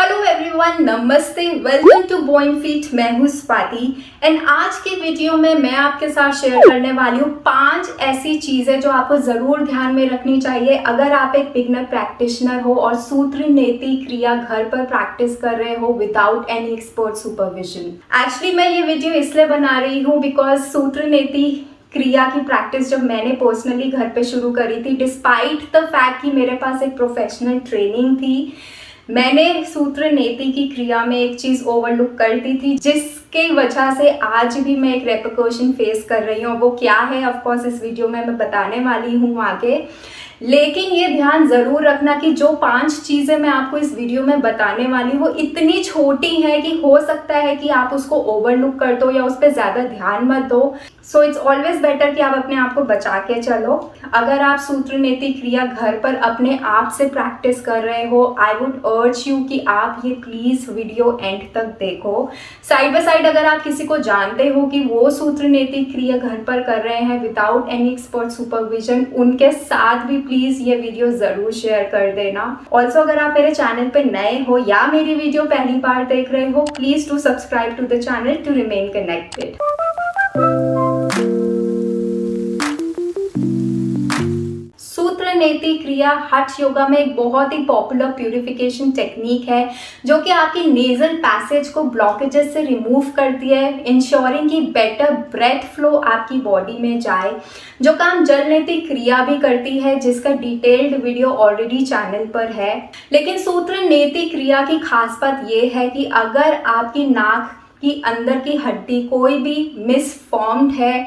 Hello everyone, नमस्ते, welcome to बुoyantfeet। मैं हूँ स्वाति एंड आज की वीडियो में मैं आपके साथ शेयर करने वाली हूँ 5 ऐसी चीज़ें जो आपको ज़रूर ध्यान में रखनी चाहिए अगर आप एक बिगनर प्रैक्टिशनर हो और सूत्र नेति क्रिया घर पर प्रैक्टिस कर रहे हो without any expert supervision. Actually मैं ये वीडियो इसलिए बना रही हूँ बिकॉज सूत्र नेति क्रिया की प्रैक्टिस जब मैंने पर्सनली घर पे शुरू करी थी, डिस्पाइट द फैक्ट कि मेरे पास एक प्रोफेशनल ट्रेनिंग थी, मैंने सूत्र नेति की क्रिया में एक चीज़ ओवरलुक कर दी थी जिसके वजह से आज भी मैं एक रेपरकशन फेस कर रही हूँ। वो क्या है ऑफ कोर्स इस वीडियो में मैं बताने वाली हूँ आगे, लेकिन ये ध्यान ज़रूर रखना कि जो 5 चीज़ें मैं आपको इस वीडियो में बताने वाली हूँ इतनी छोटी है कि हो सकता है कि आप उसको ओवरलुक कर दो या उस पर ज़्यादा ध्यान मत दो। सो इट्स ऑलवेज बेटर कि आप अपने आप को बचा के चलो। अगर आप सूत्र नेति क्रिया घर पर अपने आप से प्रैक्टिस कर रहे हो, आई वुड अर्ज यू कि आप ये प्लीज़ वीडियो एंड तक देखो। साइड बाय साइड अगर आप किसी को जानते हो कि वो सूत्र नेति क्रिया घर पर कर रहे हैं विदाउट एनी एक्सपर्ट सुपरविजन, उनके साथ भी प्लीज़ ये वीडियो ज़रूर शेयर कर देना। ऑल्सो अगर आप मेरे चैनल पे नए हो या मेरी वीडियो पहली बार देख रहे हो, please do subscribe to the channel to remain connected. Sutra neti क्रिया हठ योगा में एक बहुत ही पॉपुलर प्यूरिफिकेशन टेक्निक है जो कि आपकी नेजल पैसेज को ब्लॉकेजेस से रिमूव करती है, इंश्योरिंग कि बेटर ब्रेथ फ्लो आपकी बॉडी में जाए, जो काम जल नेति क्रिया भी करती है जिसका डिटेल्ड वीडियो ऑलरेडी चैनल पर है। लेकिन सूत्र नेति क्रिया की खास बात यह है कि अगर आपकी नाक की अंदर की हड्डी कोई भी मिसफॉर्म्ड है,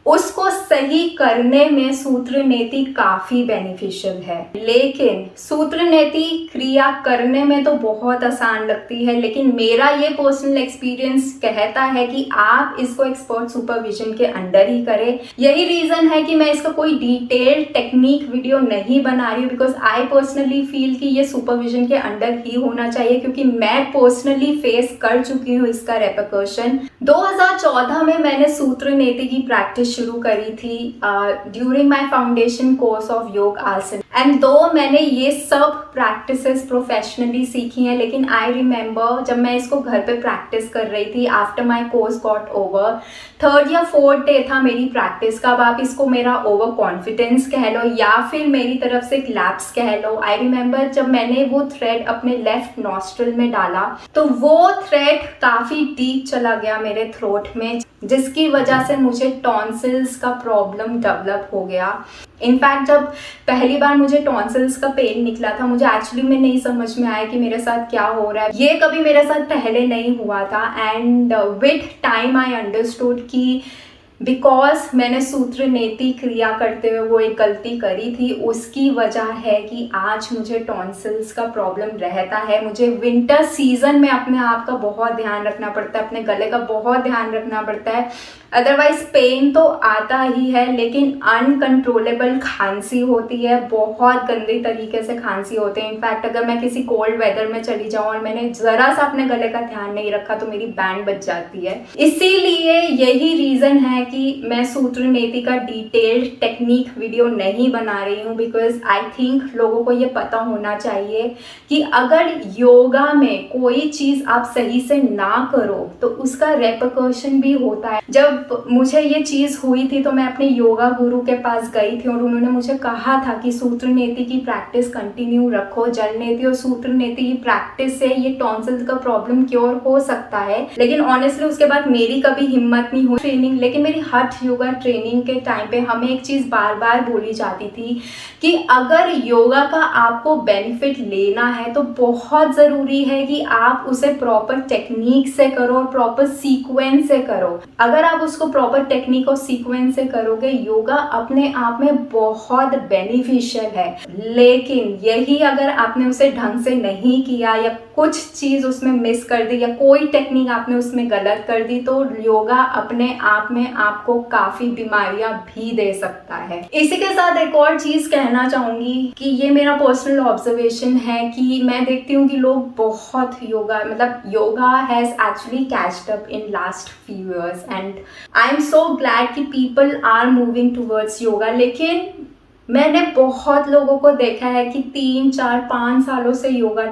उसको सही करने में सूत्र नेति काफ़ी बेनिफिशियल है। लेकिन सूत्र नेति क्रिया करने में तो बहुत आसान लगती है, लेकिन मेरा ये पर्सनल एक्सपीरियंस कहता है कि आप इसको एक्सपर्ट सुपरविजन के अंडर ही करें। यही रीज़न है कि मैं इसका कोई डिटेल्ड टेक्निक वीडियो नहीं बना रही हूँ, बिकॉज आई पर्सनली फील कि ये सुपरविजन के अंडर ही होना चाहिए, क्योंकि मैं पर्सनली फेस कर चुकी हूँ इसका रेपरकशन। 2014 में मैंने सूत्र नेति की प्रैक्टिस शुरू करी थी during my foundation course of योग आसन, एंड दो मैंने ये सब प्रैक्टिसेस प्रोफेशनली सीखी हैं, लेकिन आई रिमेंबर जब मैं इसको घर पे प्रैक्टिस कर रही थी after my course got over, 3rd या 4th डे था मेरी प्रैक्टिस का। अब आप इसको मेरा ओवर कॉन्फिडेंस कह लो या फिर मेरी तरफ से एक लैप्स कह लो। आई रिमेंबर जब मैंने वो थ्रेड अपने लेफ्ट नॉस्ट्रिल में डाला तो वो थ्रेड काफ़ी डीप चला गया मेरे थ्रोट में, जिसकी वजह से मुझे टॉन्सिल्स का प्रॉब्लम डेवलप हो गया। इनफैक्ट जब पहली बार मुझे टॉन्सिल्स का पेन निकला था, मुझे एक्चुअली में नहीं समझ में आया कि मेरे साथ क्या हो रहा है। ये कभी मेरे साथ पहले नहीं हुआ था, and with time I understood कि बिकॉज मैंने सूत्र नेति क्रिया करते हुए वो एक गलती करी थी, उसकी वजह है कि आज मुझे टॉन्सिल्स का प्रॉब्लम रहता है। मुझे विंटर सीजन में अपने आप का बहुत ध्यान रखना पड़ता है, अपने गले का बहुत ध्यान रखना पड़ता है। अदरवाइज पेन तो आता ही है, लेकिन अनकंट्रोलेबल खांसी होती है, बहुत गंदे तरीके से खांसी होते हैं। इनफैक्ट अगर मैं किसी कोल्ड वेदर में चली जाऊँ और मैंने ज़रा सा अपने गले का ध्यान नहीं रखा तो मेरी बैंड बज जाती है। इसीलिए यही रीज़न है कि मैं सूत्र नेति का डिटेल्ड टेक्निक वीडियो नहीं बना रही हूँ, बिकॉज आई थिंक लोगों को ये पता होना चाहिए कि अगर योगा में कोई चीज़ आप सही से ना करो तो उसका रेपरकशन भी होता है। जब मुझे ये चीज़ हुई थी तो मैं अपने योगा गुरु के पास गई थी और उन्होंने मुझे कहा था कि सूत्र नेति की प्रैक्टिस कंटिन्यू रखो, जल नेति और सूत्र नेति की प्रैक्टिस से ये टॉन्सिल्स का प्रॉब्लम क्योर हो सकता है। लेकिन ऑनेस्टली उसके बाद मेरी कभी हिम्मत नहीं हुई ट्रेनिंग। लेकिन मेरी हठ योगा ट्रेनिंग के टाइम पे हमें एक चीज़ बार बार बोली जाती थी कि अगर योगा का आपको बेनिफिट लेना है तो बहुत ज़रूरी है कि आप उसे प्रॉपर टेक्निक से करो और प्रॉपर सीक्वेंस से करो। अगर आप उसको प्रॉपर टेक्निक और सीक्वेंस से करोगे, योगा अपने आप में बहुत बेनिफिशियल है। लेकिन यही अगर आपने उसे ढंग से नहीं किया या कुछ चीज़ उसमें मिस कर दी या कोई टेक्निक आपने उसमें गलत कर दी तो योगा अपने आप में आपको काफ़ी बीमारियां भी दे सकता है। इसी के साथ एक और चीज़ कहना चाहूँगी कि ये मेरा पर्सनल ऑब्जर्वेशन है कि मैं देखती हूँ कि लोग बहुत yoga has actually catched up in last few years, and I am so glad कि people are moving towards yoga. लेकिन मैंने बहुत लोगों को देखा है कि 3, 4, 5 सालों से योगा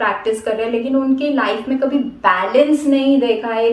प्रैक्टिस कर रहे हैं लेकिन उनकी लाइफ में कभी बैलेंस नहीं देखा है,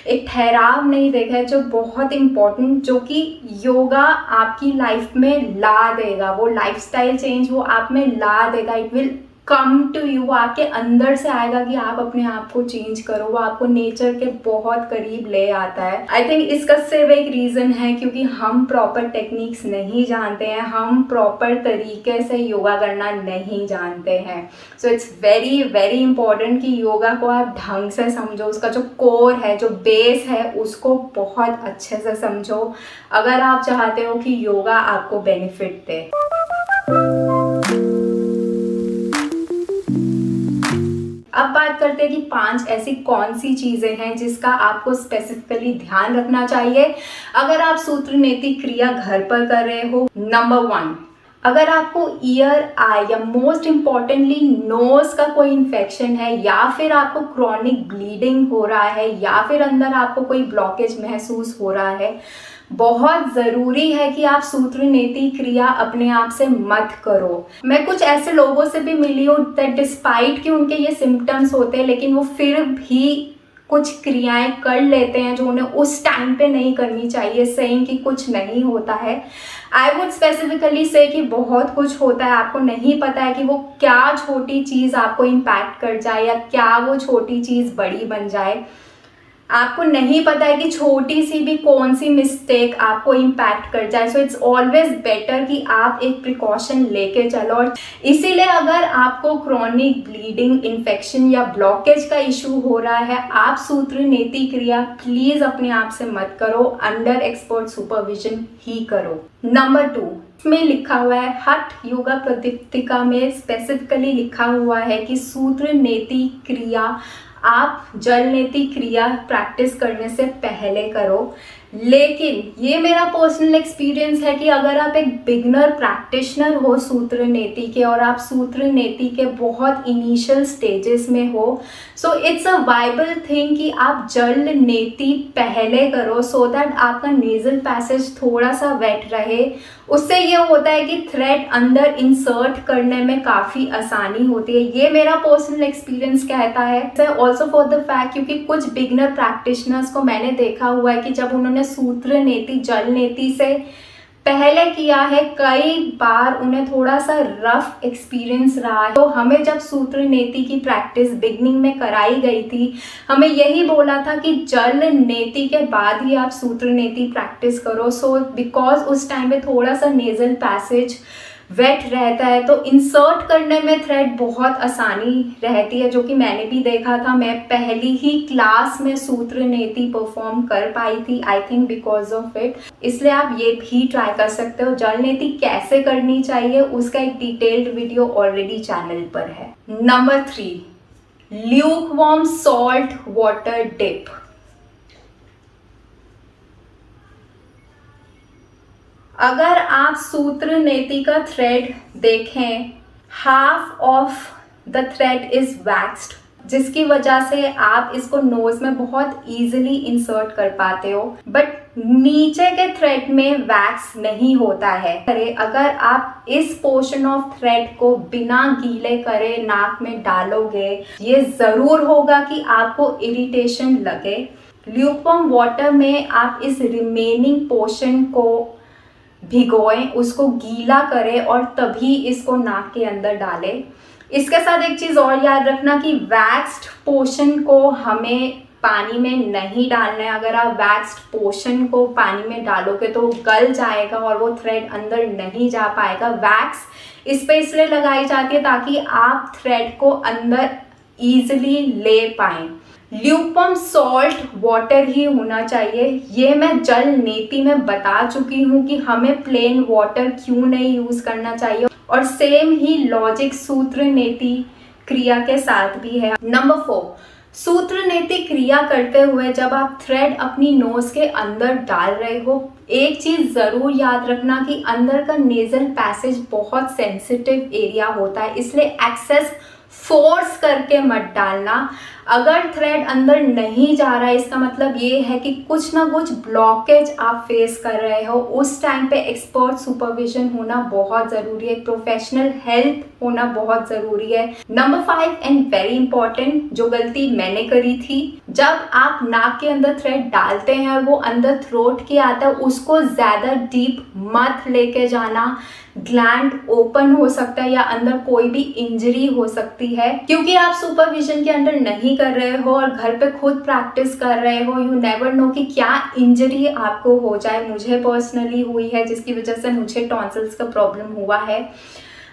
एक ठहराव नहीं देखा है, जो बहुत इम्पोर्टेंट, जो कि योगा आपकी लाइफ में ला देगा, वो लाइफस्टाइल चेंज वो आप में ला देगा। It will come to you, आपके अंदर से आएगा कि आप अपने आप को चेंज करो, वो आपको नेचर के बहुत करीब ले आता है। आई थिंक इसका सिर्फ एक रीज़न है क्योंकि हम प्रॉपर टेक्निक्स नहीं जानते हैं, हम प्रॉपर तरीके से योगा करना नहीं जानते हैं। So it's very very important कि योगा को आप ढंग से समझो, उसका जो कोर है, जो बेस है, उसको बहुत अच्छे से समझो अगर आप चाहते हो कि योगा आपको बेनिफिट दे। अब बात करते हैं कि 5 ऐसी कौन सी चीज़ें हैं जिसका आपको स्पेसिफिकली ध्यान रखना चाहिए अगर आप सूत्र नेति क्रिया घर पर कर रहे हो। नंबर 1, अगर आपको ईयर, आई या मोस्ट इम्पॉर्टेंटली नोज का कोई इन्फेक्शन है, या फिर आपको क्रॉनिक ब्लीडिंग हो रहा है, या फिर अंदर आपको कोई ब्लॉकेज महसूस हो रहा है, बहुत ज़रूरी है कि आप सूत्र नेति क्रिया अपने आप से मत करो। मैं कुछ ऐसे लोगों से भी मिली हूँ दैट डिस्पाइट कि उनके ये सिम्टम्स होते हैं लेकिन वो फिर भी कुछ क्रियाएं कर लेते हैं जो उन्हें उस टाइम पे नहीं करनी चाहिए, सेइंग कि कुछ नहीं होता है। आई वुड स्पेसिफिकली से कि बहुत कुछ होता है, आपको नहीं पता है कि वो क्या छोटी चीज़ आपको इम्पैक्ट कर जाए या क्या वो छोटी चीज़ बड़ी बन जाए। आपको नहीं पता है कि छोटी सी भी कौन सी मिस्टेक आपको इम्पैक्ट कर जाए। सो इट्स ऑलवेज बेटर कि आप एक प्रिकॉशन लेके चलो। और इसीलिए अगर आपको क्रॉनिक ब्लीडिंग, इन्फेक्शन या ब्लॉकेज का इशू हो रहा है, आप सूत्र नेति क्रिया प्लीज़ अपने आप से मत करो, अंडर एक्सपर्ट सुपरविजन ही करो। नंबर 2 में लिखा हुआ है, हठ योगा प्रदीप्तिका में स्पेसिफिकली लिखा हुआ है कि सूत्र नेति क्रिया आप जल नेति क्रिया प्रैक्टिस करने से पहले करो। लेकिन ये मेरा पर्सनल एक्सपीरियंस है कि अगर आप एक बिगनर प्रैक्टिशनर हो सूत्र नेति के और आप सूत्र नेति के बहुत इनिशियल स्टेजेस में हो, so it's a viable thing कि आप जल नेति पहले करो सो दैट आपका नेजल पैसेज थोड़ा सा वेट रहे। उससे ये होता है कि थ्रेड अंदर इंसर्ट करने में काफ़ी आसानी होती है। ये मेरा पर्सनल एक्सपीरियंस कहता है। ऑल्सो फॉर द फैक्ट क्योंकि कुछ बिगनर प्रैक्टिशनर्स को मैंने देखा हुआ है कि जब उन्होंने सूत्र नेति जल नेति से पहले किया है, कई बार उन्हें थोड़ा सा रफ एक्सपीरियंस रहा है। तो हमें जब सूत्र नेति की प्रैक्टिस बिगनिंग में कराई गई थी, हमें यही बोला था कि जल नेति के बाद ही आप सूत्र नेति प्रैक्टिस करो। सो बिकॉज उस टाइम में थोड़ा सा नेजल पैसेज वेट रहता है तो इंसर्ट करने में थ्रेड बहुत आसानी रहती है, जो कि मैंने भी देखा था। मैं पहली ही क्लास में सूत्र नेति परफॉर्म कर पाई थी, I think because of it. इसलिए आप ये भी ट्राई कर सकते हो। जल नेति कैसे करनी चाहिए उसका एक डिटेल्ड वीडियो ऑलरेडी चैनल पर है। Number 3, lukewarm salt water dip. अगर आप सूत्र नेति का थ्रेड देखें, half of the thread is waxed, जिसकी वजह से आप इसको नोज में बहुत इजीली इंसर्ट कर पाते हो, बट नीचे के थ्रेड में वैक्स नहीं होता है। अगर आप इस पोर्शन ऑफ थ्रेड को बिना गीले करे नाक में डालोगे, ये जरूर होगा कि आपको इरिटेशन लगे। ल्यूकवार्म वाटर में आप इस रिमेनिंग पोर्शन को भिगोएं, उसको गीला करें और तभी इसको नाक के अंदर डालें। इसके साथ एक चीज़ और याद रखना कि वैक्स्ड पोर्शन को हमें पानी में नहीं डालना है। अगर आप वैक्स्ड पोर्शन को पानी में डालोगे तो वो गल जाएगा और वो थ्रेड अंदर नहीं जा पाएगा। वैक्स इस पे इसलिए लगाई जाती है ताकि आप थ्रेड को अंदर ईजिली ले पाएं। ल्यूकवार्म सॉल्ट वाटर ही होना चाहिए। ये मैं जल नेति में बता चुकी हूँ कि हमें प्लेन वाटर क्यों नहीं यूज़ करना चाहिए, और सेम ही लॉजिक सूत्र नेति क्रिया के साथ भी है। नंबर 4, सूत्र नेति क्रिया करते हुए जब आप थ्रेड अपनी नोज के अंदर डाल रहे हो, एक चीज़ ज़रूर याद रखना कि अंदर का नेजल पैसेज बहुत सेंसिटिव एरिया होता है, इसलिए एक्सेस फोर्स करके मत डालना। अगर थ्रेड अंदर नहीं जा रहा है इसका मतलब ये है कि कुछ ना कुछ ब्लॉकेज आप फेस कर रहे हो। उस टाइम पे एक्सपर्ट सुपरविजन होना बहुत ज़रूरी है, प्रोफेशनल हेल्प होना बहुत ज़रूरी है। नंबर 5 एंड वेरी इंपॉर्टेंट, जो गलती मैंने करी थी, जब आप नाक के अंदर थ्रेड डालते हैं और वो अंदर थ्रोट के आता है, उसको ज़्यादा डीप मत लेके जाना। ग्लैंड ओपन हो सकता है या अंदर कोई भी इंजरी हो सकती है, क्योंकि आप सुपरविजन के अंडर नहीं कर रहे हो और घर पे खुद प्रैक्टिस कर रहे हो। यू नेवर नो कि क्या इंजरी आपको हो जाए। मुझे पर्सनली हुई है, जिसकी वजह से मुझे टॉन्सिल्स का प्रॉब्लम हुआ है।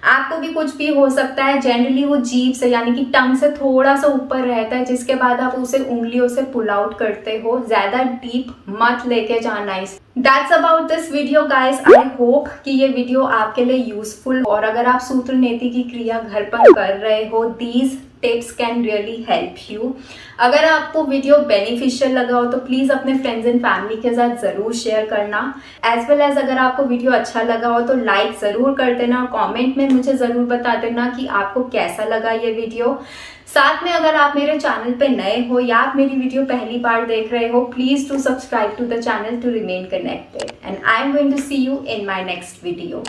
आपको भी कुछ भी हो सकता है। जनरली वो जीभ से यानी कि टंग से थोड़ा सा ऊपर रहता है, जिसके बाद आप उसे उंगलियों से पुल आउट करते हो। ज़्यादा डीप मत लेके जाना इस। That's about this video guys. I hope कि ये वीडियो आपके लिए यूजफुल, और अगर आप सूत्र नेति की क्रिया घर पर कर रहे हो, these tips can really help you. अगर आपको वीडियो बेनिफिशियल लगा हो तो प्लीज़ अपने फ्रेंड्स एंड फैमिली के साथ ज़रूर शेयर करना। एज वेल एज अगर आपको वीडियो अच्छा लगा हो तो लाइक ज़रूर कर देना और कमेंट में मुझे ज़रूर बता देना कि आपको कैसा लगा ये वीडियो। साथ में अगर आप मेरे चैनल पे नए हो या आप मेरी वीडियो पहली बार देख रहे हो, please to subscribe to the channel to remain connected, and I am going to see you in my next video.